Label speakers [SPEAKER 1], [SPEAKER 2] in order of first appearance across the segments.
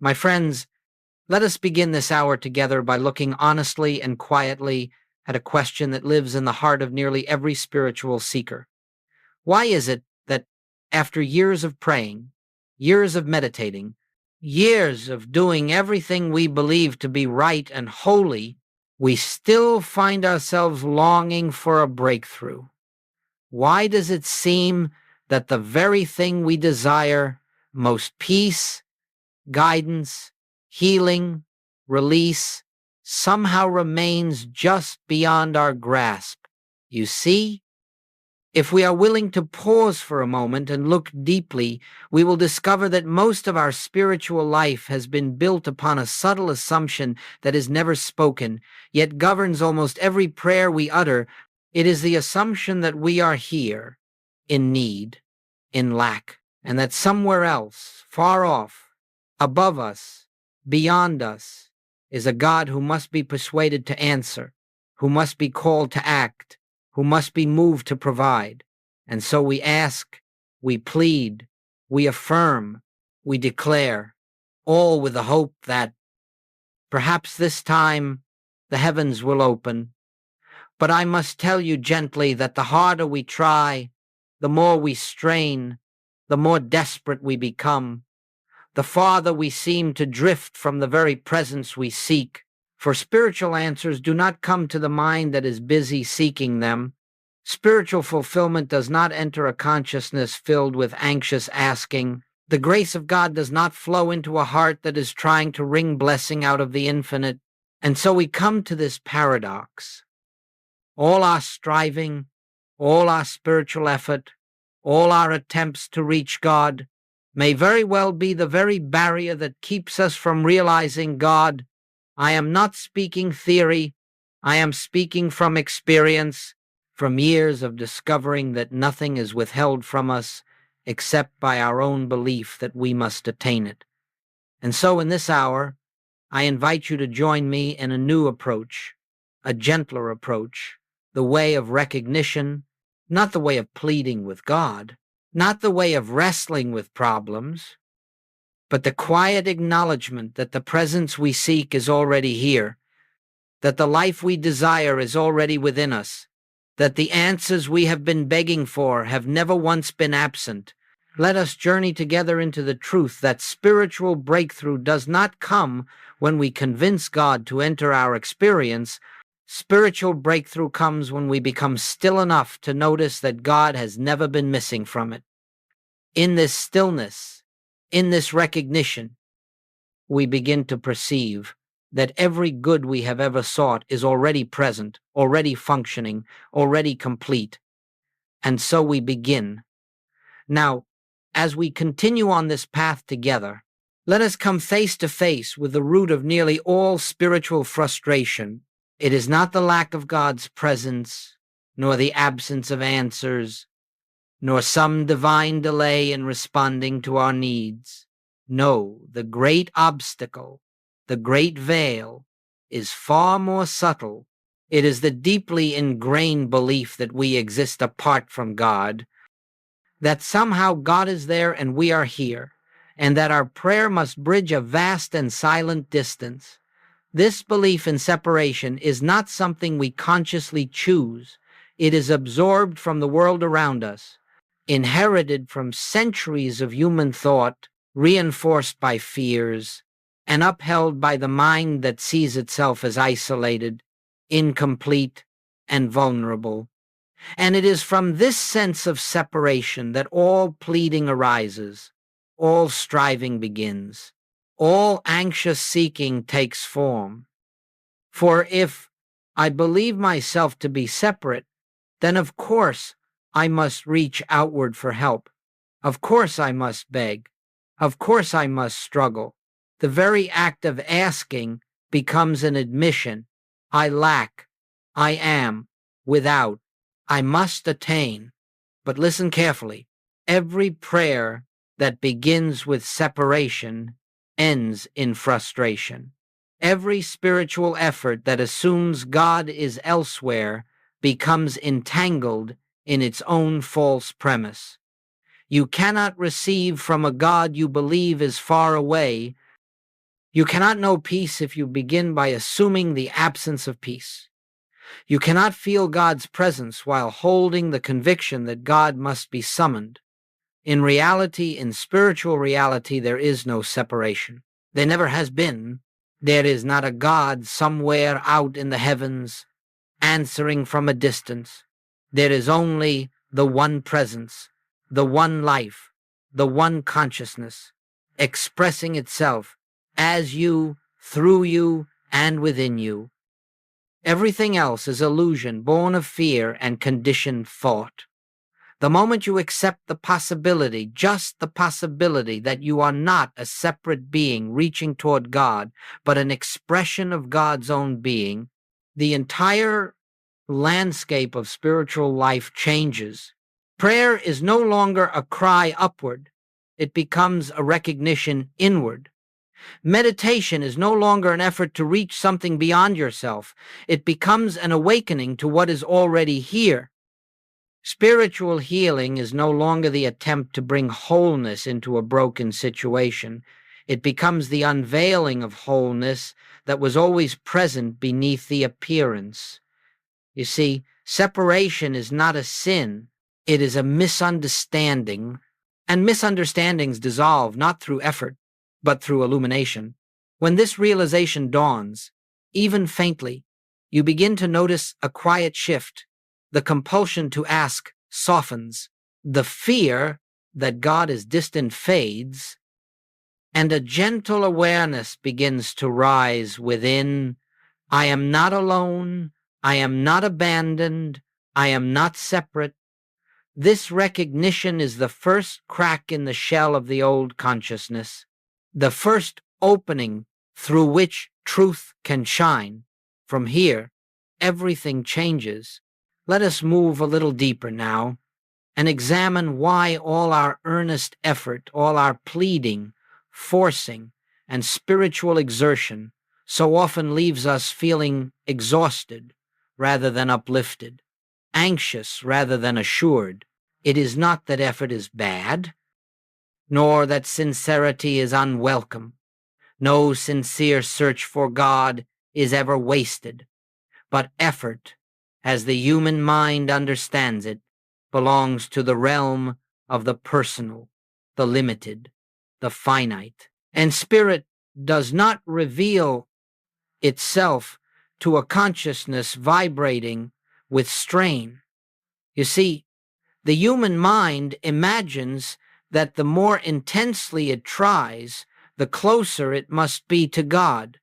[SPEAKER 1] My friends, let us begin this hour together by looking honestly and quietly at a question that lives in the heart of nearly every spiritual seeker. Why is it that after years of praying, years of meditating, years of doing everything we believe to be right and holy, we still find ourselves longing for a breakthrough? Why does it seem that the very thing we desire most, peace, guidance, healing, release, somehow remains just beyond our grasp? You see, if we are willing to pause for a moment and look deeply, we will discover that most of our spiritual life has been built upon a subtle assumption that is never spoken, yet governs almost every prayer we utter. It is the assumption that we are here, in need, in lack, and that somewhere else, far off, above us, beyond us, is a God who must be persuaded to answer, who must be called to act, who must be moved to provide. And so we ask, we plead, we affirm, we declare, all with the hope that perhaps this time the heavens will open. But I must tell you gently that the harder we try, the more we strain, the more desperate we become, the farther we seem to drift from the very presence we seek. For spiritual answers do not come to the mind that is busy seeking them. Spiritual fulfillment does not enter a consciousness filled with anxious asking. The grace of God does not flow into a heart that is trying to wring blessing out of the infinite. And so we come to this paradox. All our striving, all our spiritual effort, all our attempts to reach God may very well be the very barrier that keeps us from realizing God. I am not speaking theory. I am speaking from experience, from years of discovering that nothing is withheld from us except by our own belief that we must attain it. And so in this hour, I invite you to join me in a new approach, a gentler approach, the way of recognition, not the way of pleading with God, not the way of wrestling with problems, but the quiet acknowledgement that the presence we seek is already here, that the life we desire is already within us, that the answers we have been begging for have never once been absent. Let us journey together into the truth that spiritual breakthrough does not come when we convince God to enter our experience. Spiritual breakthrough comes when we become still enough to notice that God has never been missing from it. In this stillness, in this recognition, we begin to perceive that every good we have ever sought is already present, already functioning, already complete. And so we begin. Now, as we continue on this path together, let us come face to face with the root of nearly all spiritual frustration. It is not the lack of God's presence, nor the absence of answers, nor some divine delay in responding to our needs. No, the great obstacle, the great veil, is far more subtle. It is the deeply ingrained belief that we exist apart from God, that somehow God is there and we are here, and that our prayer must bridge a vast and silent distance. This belief in separation is not something we consciously choose. It is absorbed from the world around us, inherited from centuries of human thought, reinforced by fears, and upheld by the mind that sees itself as isolated, incomplete, and vulnerable. And it is from this sense of separation that all pleading arises, all striving begins, all anxious seeking takes form. For if I believe myself to be separate, then of course I must reach outward for help. Of course I must beg. Of course I must struggle. The very act of asking becomes an admission. I lack. I am without. I must attain. But listen carefully. Every prayer that begins with separation ends in frustration. Every spiritual effort that assumes God is elsewhere becomes entangled in its own false premise. You cannot receive from a God you believe is far away You cannot know peace if you begin by assuming the absence of peace. You cannot feel God's presence while holding the conviction that God must be summoned. In reality, in spiritual reality, there is no separation. There never has been. There is not a God somewhere out in the heavens answering from a distance. There is only the one presence, the one life, the one consciousness, expressing itself as you, through you, and within you. Everything else is illusion born of fear and conditioned thought. The moment you accept the possibility, just the possibility, that you are not a separate being reaching toward God, but an expression of God's own being, the entire landscape of spiritual life changes. Prayer is no longer a cry upward. It becomes a recognition inward. Meditation is no longer an effort to reach something beyond yourself. It becomes an awakening to what is already here. Spiritual healing is no longer the attempt to bring wholeness into a broken situation. It becomes the unveiling of wholeness that was always present beneath the appearance. You see, separation is not a sin. It is a misunderstanding, and misunderstandings dissolve not through effort, but through illumination. When this realization dawns, even faintly, you begin to notice a quiet shift. The compulsion to ask softens. The fear that God is distant fades, and a gentle awareness begins to rise within. I am not alone. I am not abandoned. I am not separate. This recognition is the first crack in the shell of the old consciousness, the first opening through which truth can shine. From here, everything changes. Let us move a little deeper now and examine why all our earnest effort, all our pleading, forcing, and spiritual exertion so often leaves us feeling exhausted rather than uplifted, anxious rather than assured. It is not that effort is bad, nor that sincerity is unwelcome. No sincere search for God is ever wasted, but effort, as the human mind understands it, belongs to the realm of the personal, the limited, the finite. And spirit does not reveal itself to a consciousness vibrating with strain. You see, the human mind imagines that the more intensely it tries, the closer it must be to God.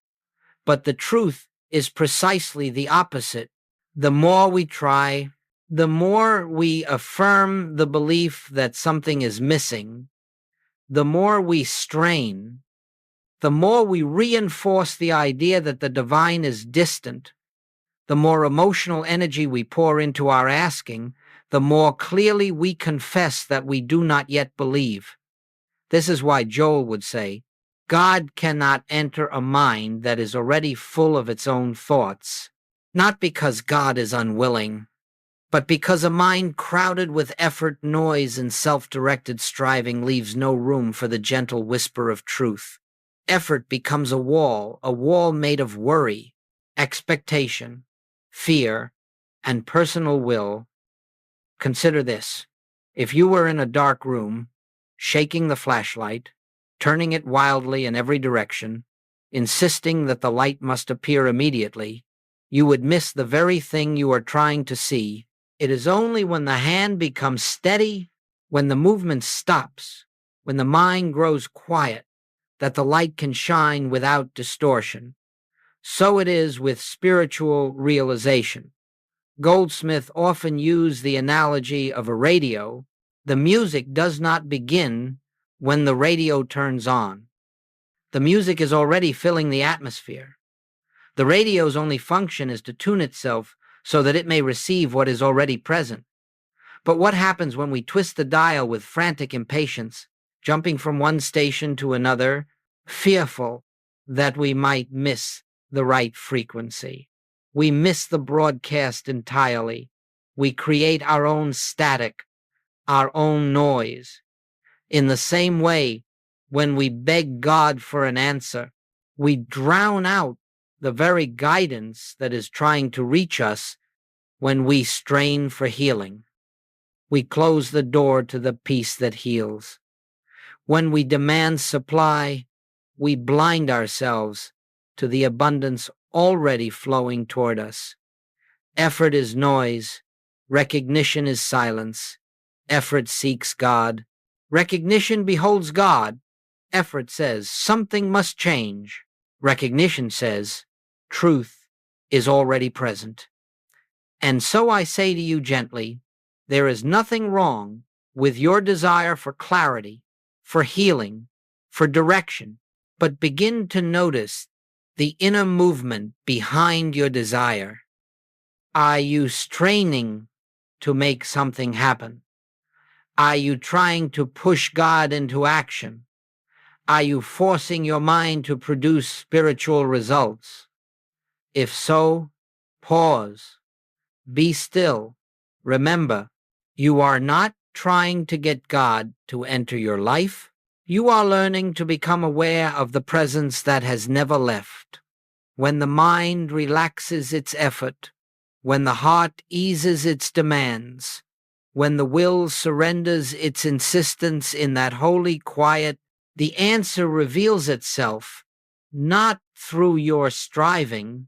[SPEAKER 1] But the truth is precisely the opposite. The more we try, the more we affirm the belief that something is missing, the more we strain, the more we reinforce the idea that the divine is distant, the more emotional energy we pour into our asking, the more clearly we confess that we do not yet believe. This is why Joel would say, God cannot enter a mind that is already full of its own thoughts, not because God is unwilling, but because a mind crowded with effort, noise, and self-directed striving leaves no room for the gentle whisper of truth. Effort becomes a wall made of worry, expectation, fear, and personal will. Consider this. If you were in a dark room, shaking the flashlight, turning it wildly in every direction, insisting that the light must appear immediately, you would miss the very thing you are trying to see. It is only when the hand becomes steady, when the movement stops, when the mind grows quiet, that the light can shine without distortion. So it is with spiritual realization. Goldsmith often used the analogy of a radio. The music does not begin when the radio turns on. The music is already filling the atmosphere. The radio's only function is to tune itself so that it may receive what is already present. But what happens when we twist the dial with frantic impatience, jumping from one station to another, fearful that we might miss the right frequency? We miss the broadcast entirely. We create our own static, our own noise. In the same way, when we beg God for an answer, We drown out the very guidance that is trying to reach us when we strain for healing. We close the door to the peace that heals. When we demand supply, we blind ourselves to the abundance already flowing toward us. Effort is noise. Recognition is silence. Effort seeks God. Recognition beholds God. Effort says something must change. Recognition says truth is already present. And so I say to you gently, there is nothing wrong with your desire for clarity, for healing, for direction, but begin to notice the inner movement behind your desire. Are you straining to make something happen? Are you trying to push God into action? Are you forcing your mind to produce spiritual results? If so, pause. Be still. Remember, you are not trying to get God to enter your life. You are learning to become aware of the presence that has never left. When the mind relaxes its effort, when the heart eases its demands, when the will surrenders its insistence in that holy quiet, the answer reveals itself not through your striving,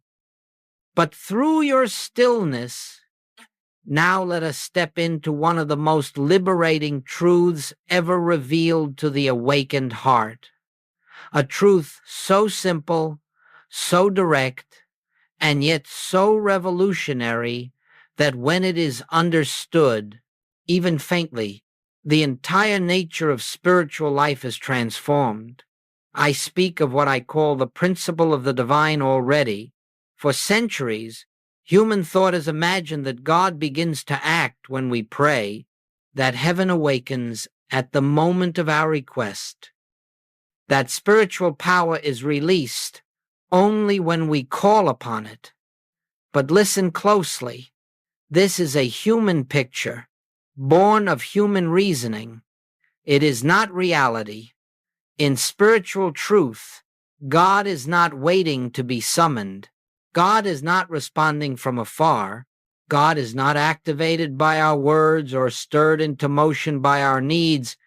[SPEAKER 1] but through your stillness. Now let us step into one of the most liberating truths ever revealed to the awakened heart. A truth so simple, so direct, and yet so revolutionary that when it is understood, even faintly, the entire nature of spiritual life is transformed. I speak of what I call the principle of the divine already. For centuries, human thought has imagined that God begins to act when we pray, that heaven awakens at the moment of our request, that spiritual power is released only when we call upon it. But listen closely. This is a human picture, born of human reasoning. It is not reality. In spiritual truth, God is not waiting to be summoned. God is not responding from afar. God is not activated by our words or stirred into motion by our needs.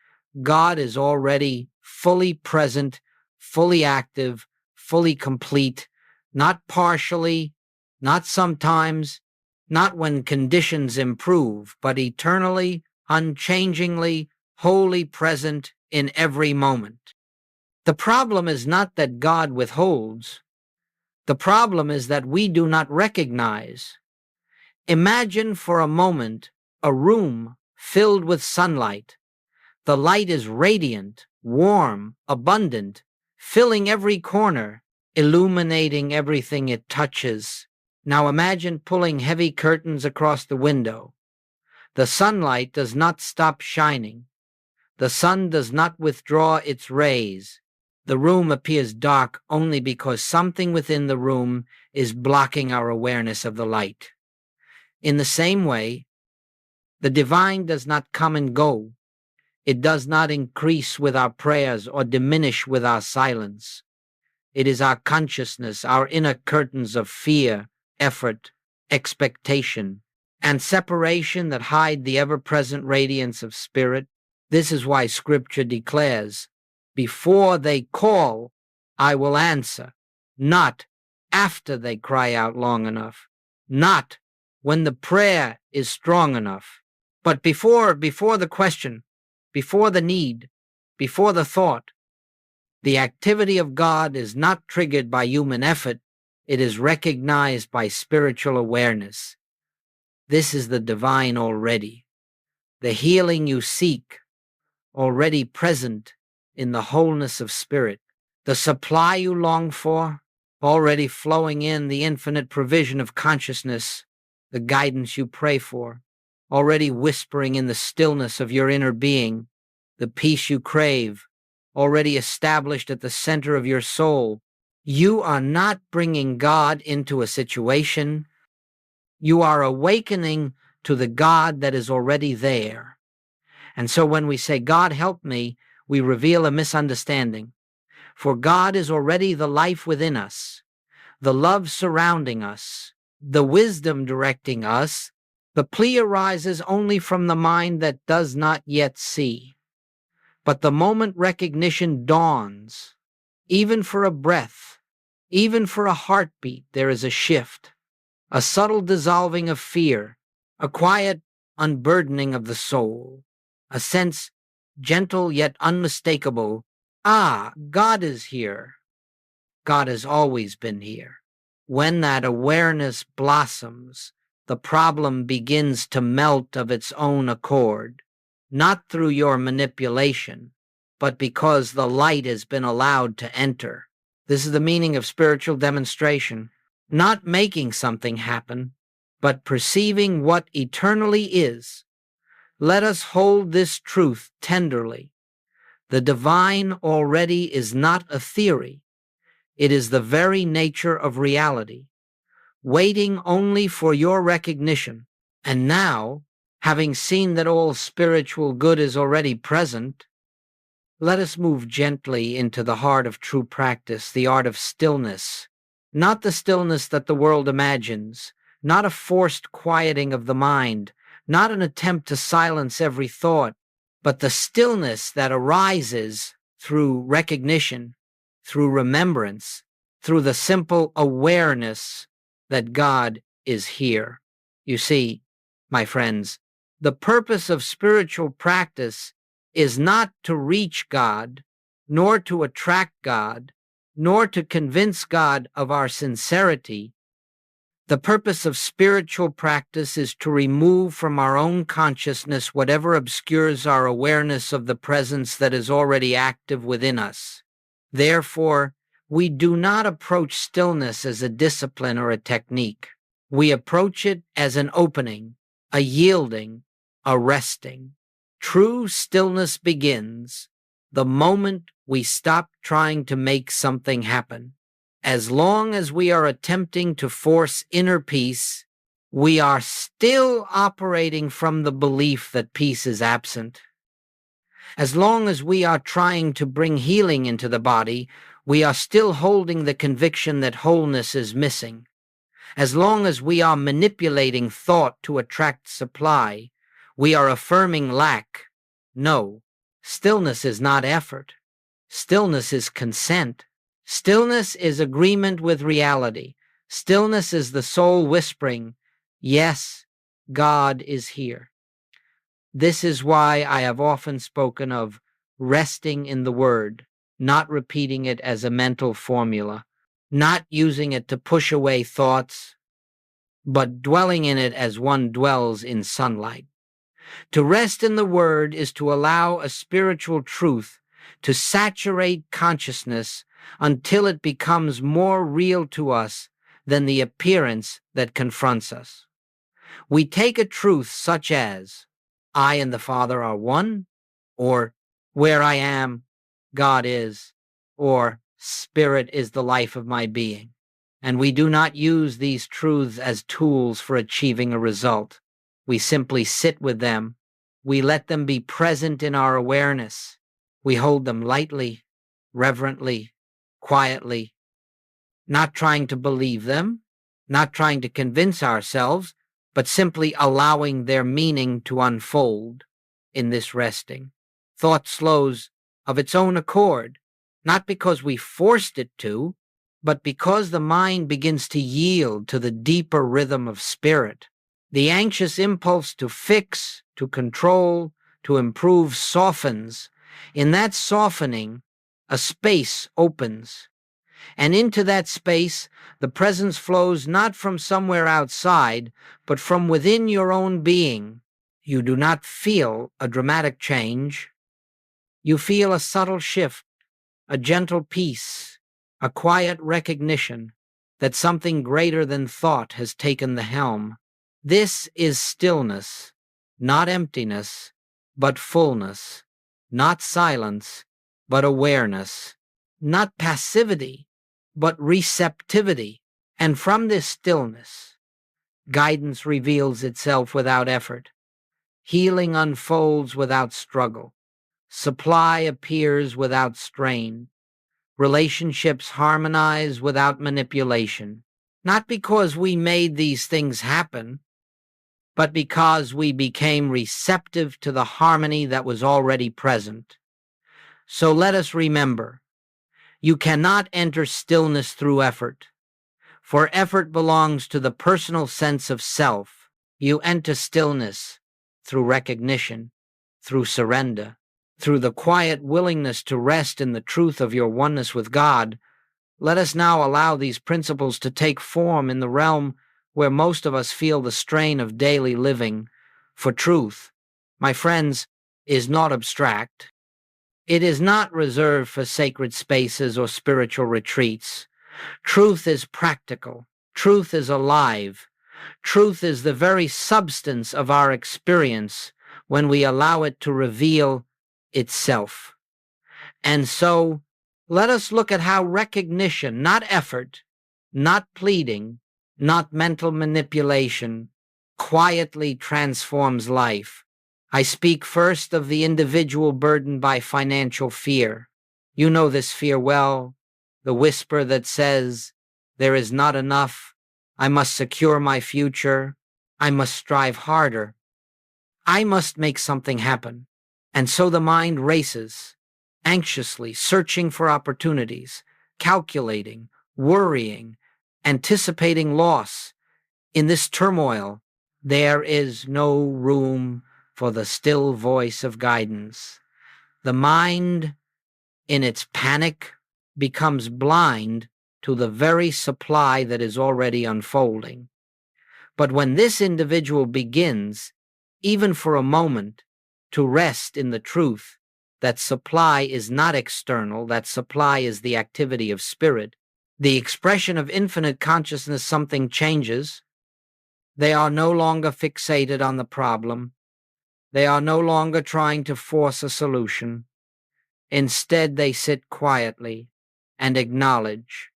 [SPEAKER 1] God is already fully present, fully active, fully complete, not partially, not sometimes, not when conditions improve, but eternally, unchangingly, wholly present in every moment. The problem is not that God withholds. The problem is that we do not recognize. Imagine for a moment a room filled with sunlight. The light is radiant, warm, abundant, filling every corner, illuminating everything it touches. Now imagine pulling heavy curtains across the window. The sunlight does not stop shining. The sun does not withdraw its rays. The room appears dark only because something within the room is blocking our awareness of the light. In the same way, the divine does not come and go. It does not increase with our prayers or diminish with our silence. It is our consciousness, our inner curtains of fear, effort, expectation, and separation that hide the ever-present radiance of spirit. This is why Scripture declares, before they call, I will answer, not after they cry out long enough, not when the prayer is strong enough, but before the question, before the need, before the thought. The activity of God is not triggered by human effort. It is recognized by spiritual awareness. This is the divine already, the healing you seek, already present in the wholeness of spirit, the supply you long for, already flowing in the infinite provision of consciousness, the guidance you pray for, already whispering in the stillness of your inner being, the peace you crave, already established at the center of your soul. You are not bringing God into a situation. You are awakening to the God that is already there. And so when we say, God help me, we reveal a misunderstanding. For God is already the life within us, the love surrounding us, the wisdom directing us. The plea arises only from the mind that does not yet see. But the moment recognition dawns, even for a breath, even for a heartbeat, there is a shift, a subtle dissolving of fear, a quiet unburdening of the soul, a sense, gentle yet unmistakable, ah, God is here. God has always been here. When that awareness blossoms, the problem begins to melt of its own accord, not through your manipulation, but because the light has been allowed to enter. This is the meaning of spiritual demonstration. Not making something happen, but perceiving what eternally is. Let us hold this truth tenderly. The divine already is not a theory. It is the very nature of reality, waiting only for your recognition. And now, having seen that all spiritual good is already present, let us move gently into the heart of true practice, the art of stillness. Not the stillness that the world imagines, not a forced quieting of the mind, not an attempt to silence every thought, but the stillness that arises through recognition, through remembrance, through the simple awareness that God is here. You see, my friends, the purpose of spiritual practice is not to reach God, nor to attract God, nor to convince God of our sincerity. The purpose of spiritual practice is to remove from our own consciousness whatever obscures our awareness of the presence that is already active within us. Therefore, we do not approach stillness as a discipline or a technique. We approach it as an opening, a yielding, a resting. True stillness begins the moment we stop trying to make something happen. As long as we are attempting to force inner peace, we are still operating from the belief that peace is absent. As long as we are trying to bring healing into the body, we are still holding the conviction that wholeness is missing. As long as we are manipulating thought to attract supply, we are affirming lack. No, stillness is not effort. Stillness is consent. Stillness is agreement with reality. Stillness is the soul whispering, yes, God is here. This is why I have often spoken of resting in the Word, not repeating it as a mental formula, not using it to push away thoughts, but dwelling in it as one dwells in sunlight. To rest in the Word is to allow a spiritual truth to saturate consciousness until it becomes more real to us than the appearance that confronts us. We take a truth such as, I and the Father are one, or where I am, God is, or Spirit is the life of my being. And we do not use these truths as tools for achieving a result. We simply sit with them. We let them be present in our awareness. We hold them lightly, reverently, quietly, not trying to believe them, not trying to convince ourselves, but simply allowing their meaning to unfold in this resting. Thought slows of its own accord, not because we forced it to, but because the mind begins to yield to the deeper rhythm of spirit. The anxious impulse to fix, to control, to improve softens. In that softening, a space opens. And into that space, the presence flows not from somewhere outside, but from within your own being. You do not feel a dramatic change. You feel a subtle shift, a gentle peace, a quiet recognition that something greater than thought has taken the helm. This is stillness, not emptiness, but fullness, not silence, but awareness, not passivity, but receptivity. And from this stillness, guidance reveals itself without effort. Healing unfolds without struggle. Supply appears without strain. Relationships harmonize without manipulation, not because we made these things happen, but because we became receptive to the harmony that was already present. So let us remember, you cannot enter stillness through effort, for effort belongs to the personal sense of self. You enter stillness through recognition, through surrender, through the quiet willingness to rest in the truth of your oneness with God. Let us now allow these principles to take form in the realm where most of us feel the strain of daily living. For truth, my friends, is not abstract. It is not reserved for sacred spaces or spiritual retreats. Truth is practical. Truth is alive. Truth is the very substance of our experience when we allow it to reveal itself. And so, let us look at how recognition, not effort, not pleading, not mental manipulation, quietly transforms life. I speak first of the individual burdened by financial fear. You know this fear well, the whisper that says, "There is not enough, I must secure my future, I must strive harder, I must make something happen." And so the mind races, anxiously searching for opportunities, calculating, worrying, anticipating loss. In this turmoil, there is no room for the still voice of guidance. The mind, in its panic, becomes blind to the very supply that is already unfolding. But when this individual begins, even for a moment, to rest in the truth that supply is not external, that supply is the activity of spirit, the expression of infinite consciousness, something changes. They are no longer fixated on the problem. They are no longer trying to force a solution. Instead, they sit quietly and acknowledge,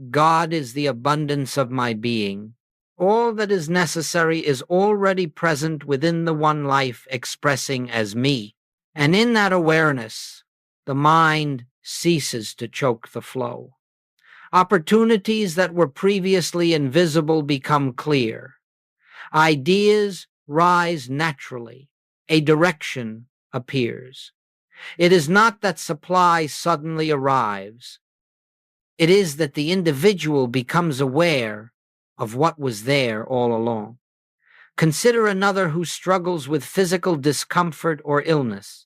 [SPEAKER 1] God is the abundance of my being. All that is necessary is already present within the one life expressing as me. And in that awareness, the mind ceases to choke the flow. Opportunities that were previously invisible become clear. Ideas rise naturally. A direction appears. It is not that supply suddenly arrives. It is that the individual becomes aware of what was there all along. Consider another who struggles with physical discomfort or illness.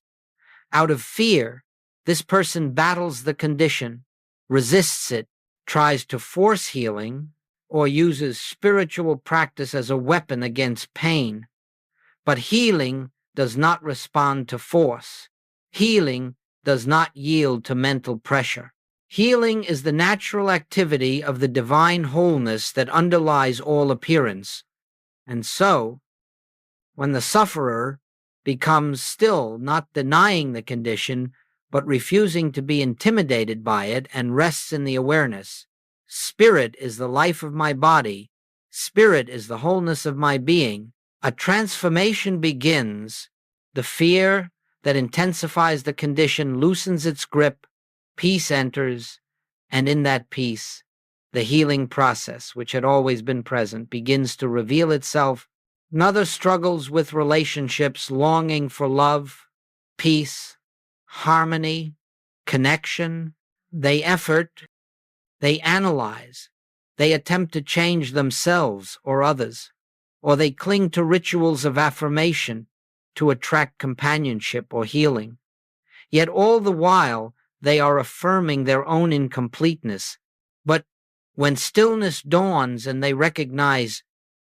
[SPEAKER 1] Out of fear, this person battles the condition, resists it, tries to force healing, or uses spiritual practice as a weapon against pain. But healing does not respond to force. Healing does not yield to mental pressure. Healing is the natural activity of the divine wholeness that underlies all appearance. And so, when the sufferer becomes still, not denying the condition, but refusing to be intimidated by it and rests in the awareness, Spirit is the life of my body, Spirit is the wholeness of my being, a transformation begins. The fear that intensifies the condition loosens its grip, peace enters, and in that peace, the healing process, which had always been present, begins to reveal itself. Another struggles with relationships, longing for love, peace, harmony, connection. They effort, they analyze, they attempt to change themselves or others, or they cling to rituals of affirmation to attract companionship or healing. Yet all the while, they are affirming their own incompleteness. But when stillness dawns and they recognize,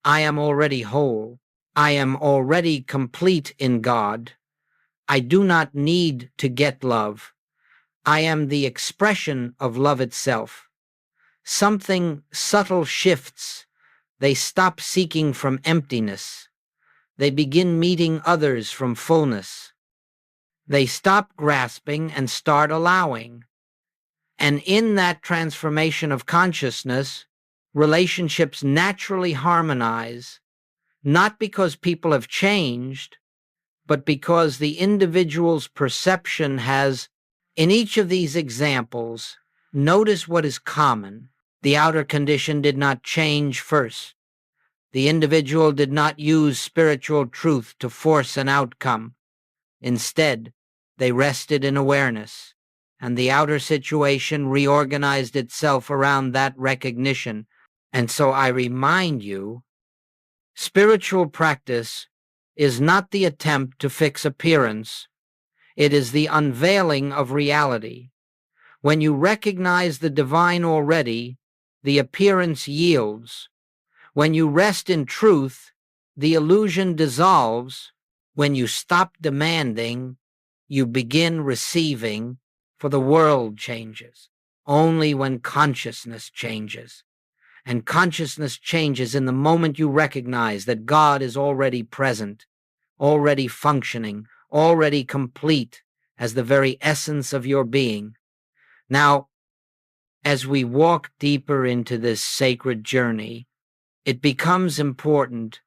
[SPEAKER 1] I am already whole, I am already complete in God, I do not need to get love, I am the expression of love itself. Something subtle shifts. They stop seeking from emptiness. They begin meeting others from fullness. They stop grasping and start allowing. And in that transformation of consciousness, relationships naturally harmonize, not because people have changed, but because the individual's perception has, in each of these examples, Notice what is common. The outer condition did not change first. The individual did not use spiritual truth to force an outcome. Instead, they rested in awareness, and the outer situation reorganized itself around that recognition. And so I remind you, spiritual practice is not the attempt to fix appearance. It is the unveiling of reality. When you recognize the divine already, the appearance yields. When you rest in truth, the illusion dissolves. When you stop demanding, you begin receiving, for the world changes only when consciousness changes. And consciousness changes in the moment you recognize that God is already present, already functioning, already complete as the very essence of your being. Now, as we walk deeper into this sacred journey, it becomes important,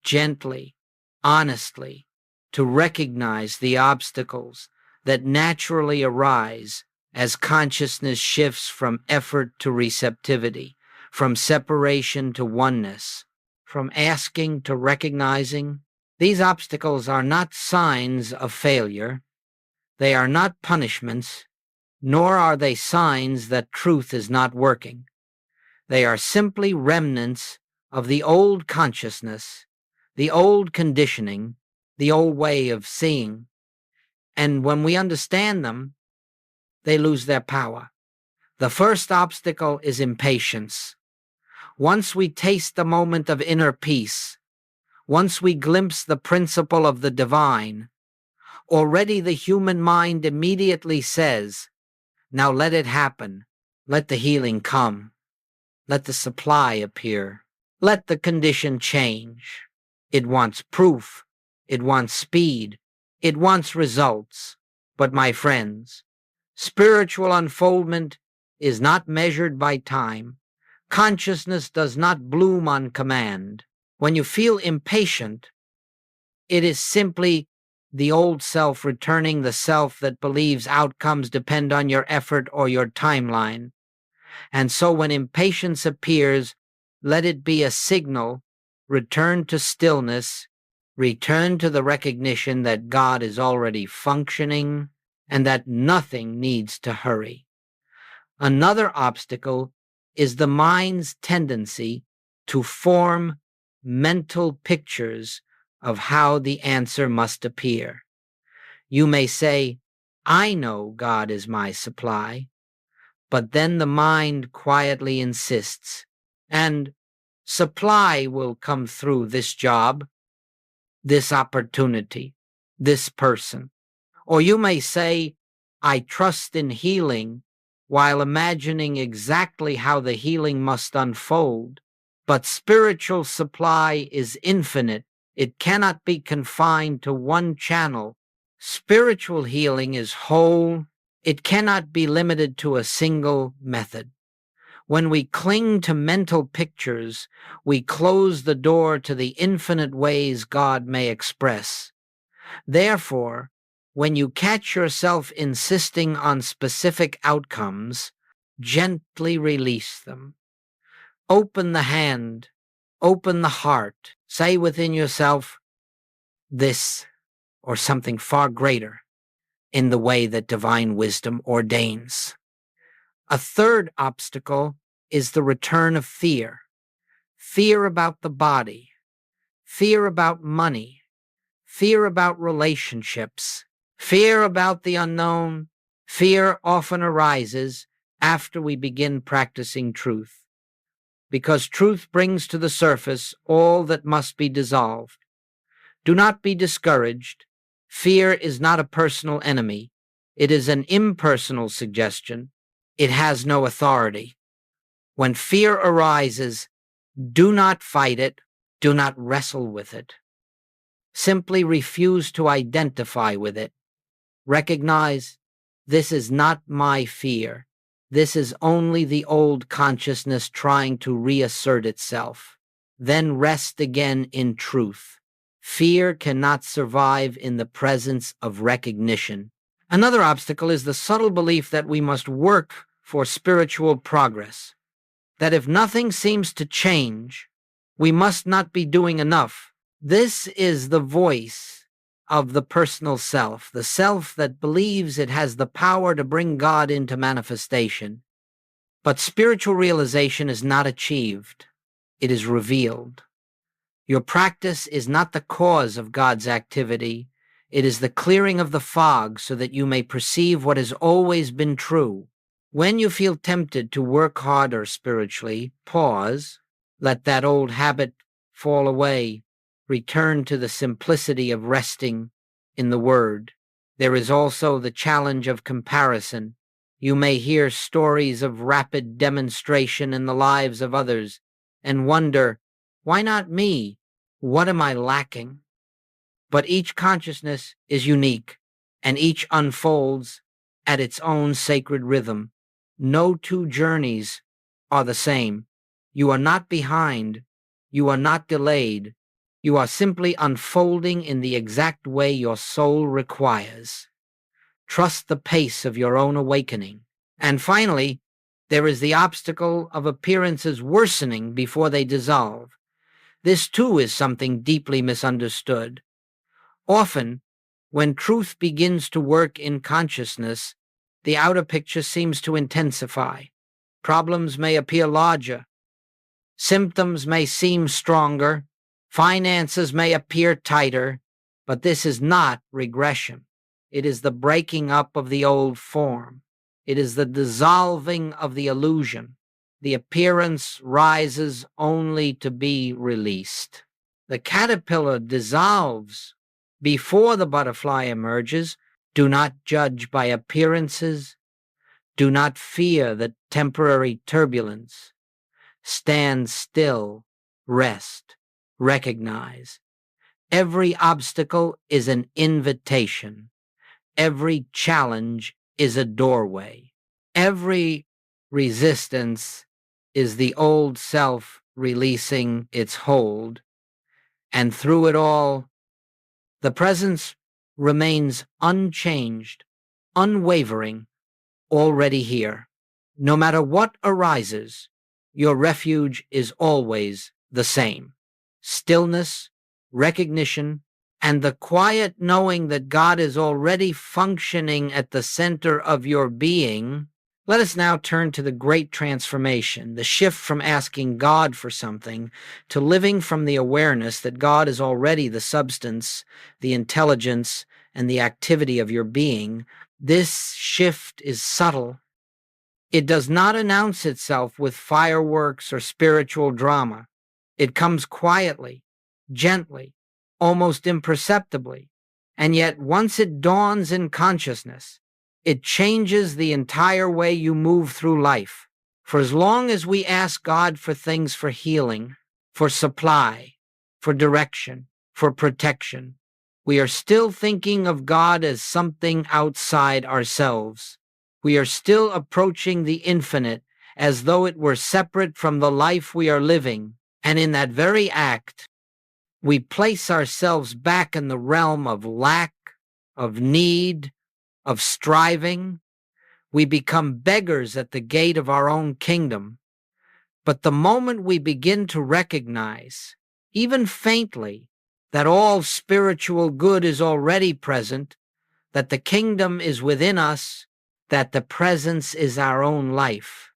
[SPEAKER 1] gently, honestly, to recognize the obstacles that naturally arise as consciousness shifts from effort to receptivity, from separation to oneness, from asking to recognizing. These obstacles are not signs of failure. They are not punishments, nor are they signs that truth is not working. They are simply remnants of the old consciousness, the old conditioning, the old way of seeing. And when we understand them, they lose their power. The first obstacle is impatience. Once we taste the moment of inner peace, once we glimpse the principle of the divine, already the human mind immediately says, "Now let it happen. Let the healing come. Let the supply appear. Let the condition change." It wants proof. It wants speed. It wants results. But my friends, spiritual unfoldment is not measured by time. Consciousness does not bloom on command. When you feel impatient, it is simply the old self returning, the self that believes outcomes depend on your effort or your timeline. And so when impatience appears, let it be a signal. Return to stillness, return to the recognition that God is already functioning and that nothing needs to hurry. Another obstacle is the mind's tendency to form mental pictures of how the answer must appear. You may say, "I know God is my supply," but then the mind quietly insists, "And supply will come through this job, this opportunity, this person." Or you may say, "I trust in healing," while imagining exactly how the healing must unfold. But spiritual supply is infinite. It cannot be confined to one channel. Spiritual healing is whole. It cannot be limited to a single method. When we cling to mental pictures, we close the door to the infinite ways God may express. Therefore, when you catch yourself insisting on specific outcomes, gently release them. Open the hand, open the heart. Say within yourself, "This or something far greater," in the way that divine wisdom ordains. A third obstacle is the return of fear. Fear about the body, fear about money, fear about relationships, fear about the unknown. Fear often arises after we begin practicing truth, because truth brings to the surface all that must be dissolved. Do not be discouraged. Fear is not a personal enemy. It is an impersonal suggestion. It has no authority. When fear arises, do not fight it. Do not wrestle with it. Simply refuse to identify with it. Recognize, this is not my fear. This is only the old consciousness trying to reassert itself. Then rest again in truth. Fear cannot survive in the presence of recognition. Another obstacle is the subtle belief that we must work for spiritual progress, that if nothing seems to change, we must not be doing enough. This is the voice of the personal self, the self that believes it has the power to bring God into manifestation. But spiritual realization is not achieved, it is revealed. Your practice is not the cause of God's activity, it is the clearing of the fog so that you may perceive what has always been true. When you feel tempted to work harder spiritually, pause, let that old habit fall away, return to the simplicity of resting in the Word. There is also the challenge of comparison. You may hear stories of rapid demonstration in the lives of others and wonder, why not me? What am I lacking? But each consciousness is unique, and each unfolds at its own sacred rhythm. No two journeys are the same. You are not behind. You are not delayed. You are simply unfolding in the exact way your soul requires. Trust the pace of your own awakening. And finally, there is the obstacle of appearances worsening before they dissolve. This too is something deeply misunderstood. Often, when truth begins to work in consciousness, the outer picture seems to intensify. Problems may appear larger. Symptoms may seem stronger. Finances may appear tighter. But this is not regression. It is the breaking up of the old form. It is the dissolving of the illusion. The appearance rises only to be released. The caterpillar dissolves before the butterfly emerges. Do not judge by appearances. Do not fear the temporary turbulence. Stand still, rest, recognize. Every obstacle is an invitation. Every challenge is a doorway. Every resistance is the old self releasing its hold, and through it all, the presence remains unchanged, unwavering, already here. No matter what arises, your refuge is always the same: stillness, recognition, and the quiet knowing that God is already functioning at the center of your being. Let us now turn to the great transformation, the shift from asking God for something to living from the awareness that God is already the substance, the intelligence, and the activity of your being. This shift is subtle. It does not announce itself with fireworks or spiritual drama. It comes quietly, gently, almost imperceptibly, and yet once it dawns in consciousness, it changes the entire way you move through life. For as long as we ask God for things for healing, for supply, for direction, for protection, we are still thinking of God as something outside ourselves. We are still approaching the infinite as though it were separate from the life we are living, and in that very act, we place ourselves back in the realm of lack, of need, of striving. We become beggars at the gate of our own kingdom. But the moment we begin to recognize, even faintly, that all spiritual good is already present, that the kingdom is within us, that the presence is our own life,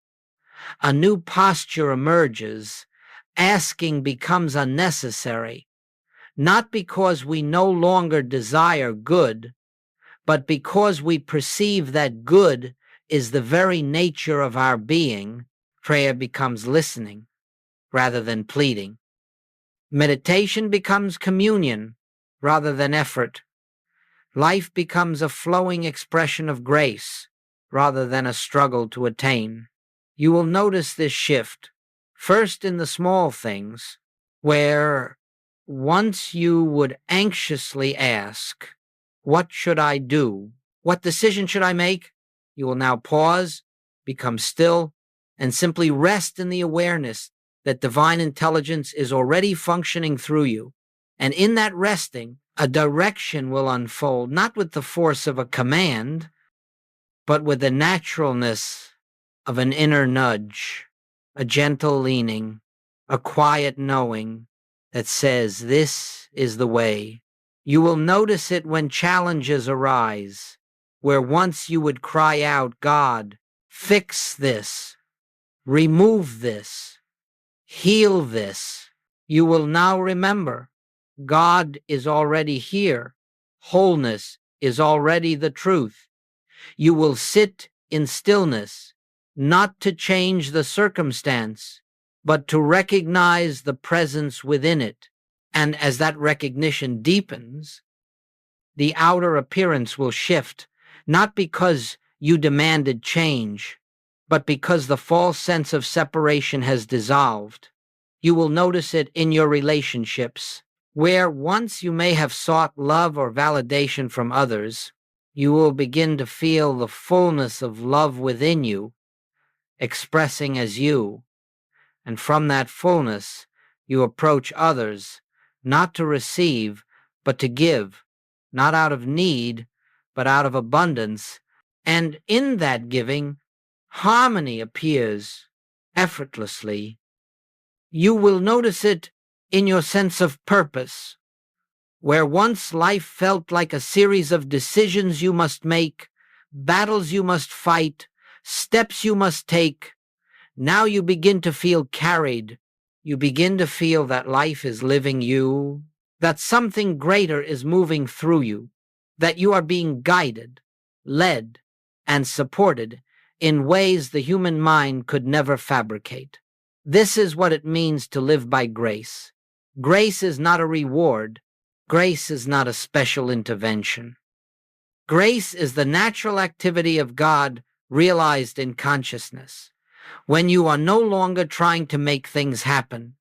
[SPEAKER 1] a new posture emerges. Asking becomes unnecessary, not because we no longer desire good, but because we perceive that good is the very nature of our being. Prayer becomes listening rather than pleading. Meditation becomes communion rather than effort. Life becomes a flowing expression of grace rather than a struggle to attain. You will notice this shift first in the small things, where once you would anxiously ask, "What should I do? What decision should I make?" You will now pause, become still, and simply rest in the awareness that divine intelligence is already functioning through you. And in that resting, a direction will unfold, not with the force of a command, but with the naturalness of an inner nudge, a gentle leaning, a quiet knowing that says, "This is the way." You will notice it when challenges arise, where once you would cry out, "God, fix this, remove this, heal this." You will now remember God is already here. Wholeness is already the truth. You will sit in stillness, not to change the circumstance, but to recognize the presence within it. And as that recognition deepens, the outer appearance will shift, not because you demanded change, but because the false sense of separation has dissolved. You will notice it in your relationships, where once you may have sought love or validation from others, you will begin to feel the fullness of love within you, expressing as you. And from that fullness, you approach others, not to receive, but to give, not out of need, but out of abundance. And in that giving, harmony appears effortlessly. You will notice it in your sense of purpose, where once life felt like a series of decisions you must make, battles you must fight, steps you must take. Now you begin to feel carried. You begin to feel that life is living you, that something greater is moving through you, that you are being guided, led, and supported in ways the human mind could never fabricate. This is what it means to live by grace. Grace is not a reward. Grace is not a special intervention. Grace is the natural activity of God realized in consciousness. When you are no longer trying to make things happen,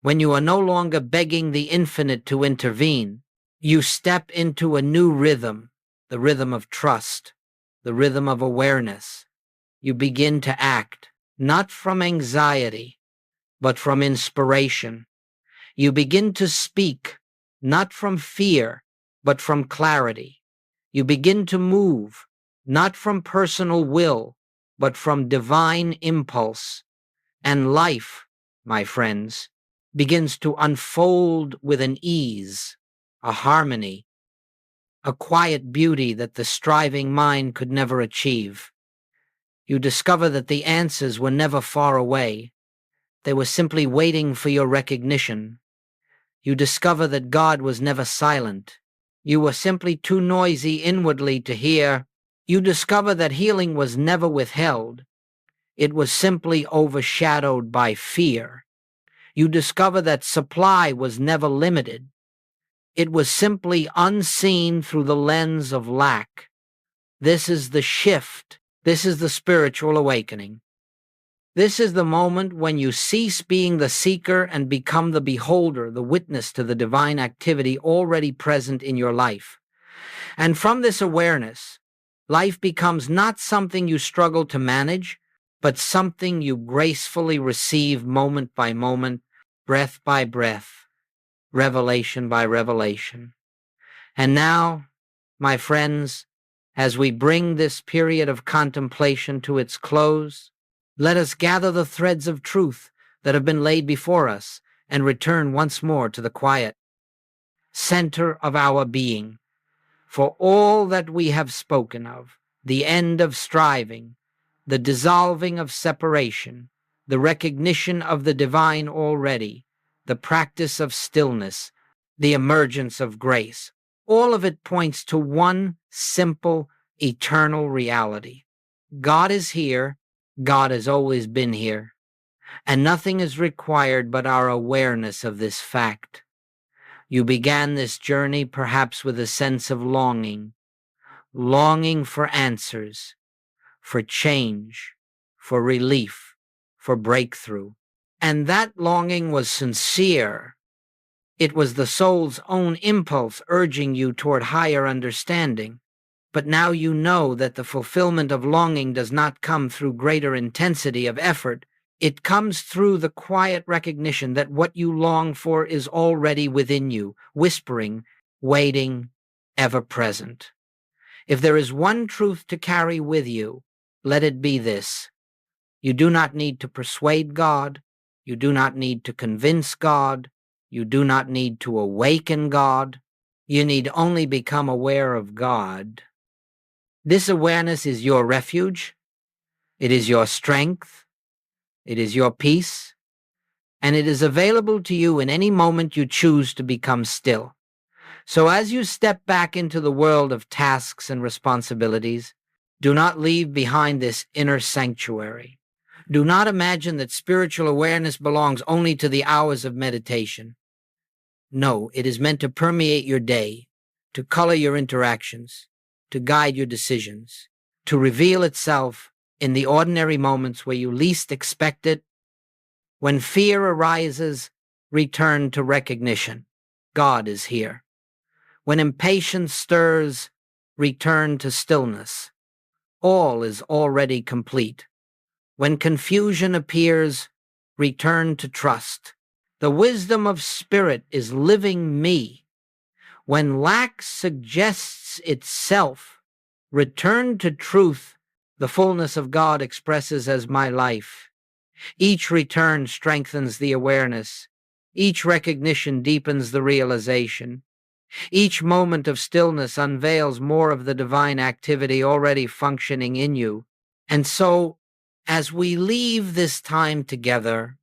[SPEAKER 1] when you are no longer begging the infinite to intervene, you step into a new rhythm, the rhythm of trust, the rhythm of awareness. You begin to act, not from anxiety, but from inspiration. You begin to speak, not from fear, but from clarity. You begin to move, not from personal will, but from divine impulse. And life, my friends, begins to unfold with an ease, a harmony, a quiet beauty that the striving mind could never achieve. You discover that the answers were never far away. They were simply waiting for your recognition. You discover that God was never silent. You were simply too noisy inwardly to hear. You discover that healing was never withheld. It was simply overshadowed by fear. You discover that supply was never limited. It was simply unseen through the lens of lack. This is the shift. This is the spiritual awakening. This is the moment when you cease being the seeker and become the beholder, the witness to the divine activity already present in your life. And from this awareness, life becomes not something you struggle to manage, but something you gracefully receive moment by moment, breath by breath, revelation by revelation. And now, my friends, as we bring this period of contemplation to its close, let us gather the threads of truth that have been laid before us and return once more to the quiet center of our being. For all that we have spoken of, the end of striving, the dissolving of separation, the recognition of the divine already, the practice of stillness, the emergence of grace, all of it points to one simple, eternal reality. God is here. God has always been here. And nothing is required but our awareness of this fact. You began this journey perhaps with a sense of longing for answers, for change, for relief, for breakthrough. And that longing was sincere. It was the soul's own impulse urging you toward higher understanding. But now you know that the fulfillment of longing does not come through greater intensity of effort. It comes through the quiet recognition that what you long for is already within you, whispering, waiting, ever present. If there is one truth to carry with you, let it be this: You do not need to persuade God. You do not need to convince God. You do not need to awaken God. You need only become aware of God. This awareness is your refuge. It is your strength. It is your peace. And it is available to you in any moment you choose to become still. So as you step back into the world of tasks and responsibilities, do not leave behind this inner sanctuary. Do not imagine that spiritual awareness belongs only to the hours of meditation. No, it is meant to permeate your day, to color your interactions, to guide your decisions, to reveal itself in the ordinary moments where you least expect it. When fear arises, return to recognition. God is here. When impatience stirs, return to stillness. All is already complete. When confusion appears, return to trust. The wisdom of spirit is living me. When lack suggests itself, return to truth. The fullness of God expresses as my life. Each return strengthens the awareness. Each recognition deepens the realization. Each moment of stillness unveils more of the divine activity already functioning in you. And so, as we leave this time together,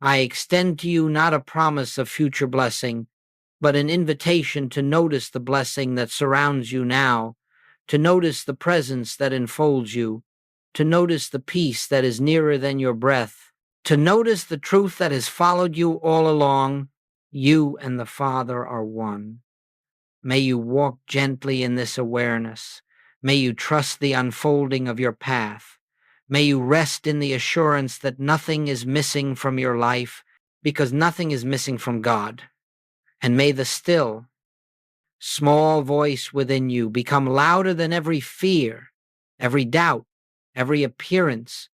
[SPEAKER 1] I extend to you not a promise of future blessing, but an invitation to notice the blessing that surrounds you now, to notice the presence that enfolds you, to notice the peace that is nearer than your breath, to notice the truth that has followed you all along. You and the Father are one. May you walk gently in this awareness. May you trust the unfolding of your path. May you rest in the assurance that nothing is missing from your life, because nothing is missing from God. And may the still, small voice within you become louder than every fear, every doubt, every appearance.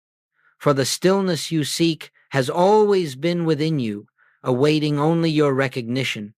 [SPEAKER 1] For the stillness you seek has always been within you, awaiting only your recognition.